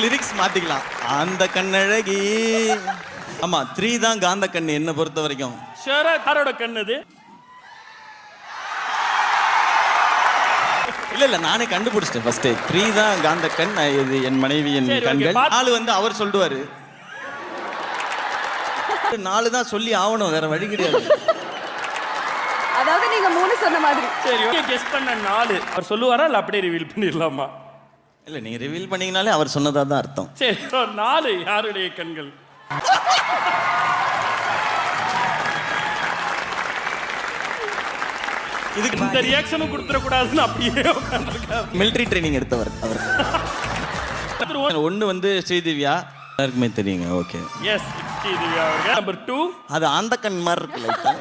Lyrics மாத்திக்கலாம். அந்த கண்ணழகி. ஆமா 3 தான் காந்த கண்ணு என்ன பொறுத்த வரைக்கும். ஷேரா யாரோட கண்ணு இது? இல்ல நானே கண்டுபிடிச்சிட்டேன் ஃபர்ஸ்ட். 3 தான் காந்த கண், இது என் மனைவியின் கண்கள். 4 வந்து அவர் சொல்லுவாரு. 4 தான் சொல்லி ஆவணும், வேற வழி கிடையாது. அதாவது நீங்க 3 சொன்ன மாதிரி. சரி ஓகே, கெஸ் பண்ண 4 அவர் சொல்லுவாரா இல்ல அப்படியே ரிவீல் பண்ணிடலாமா? இல்ல நீங்க ரிவீல் பண்ணீங்கனாலே அவர் சொன்னதா தான் அர்த்தம். சரி 4 யாருடைய கண்கள்? இதுக்கு இந்த ரியாக்ஷனும் கொடுத்துட கூடாதுன்னு அப்படியே உட்கார்ந்திருக்காரு. மிலிட்டரி ட்ரைனிங் எடுத்தவர் அவர். ஒன்னு வந்து ஸ்ரீதிவ்யா எல்லாருக்குமே தெரியுங்க. ஓகே எஸ் ஸ்ரீதிவ்யா அவர்கள். நம்பர் 2 அது அந்த கண் மாதிரி இருக்கு லைட்டா.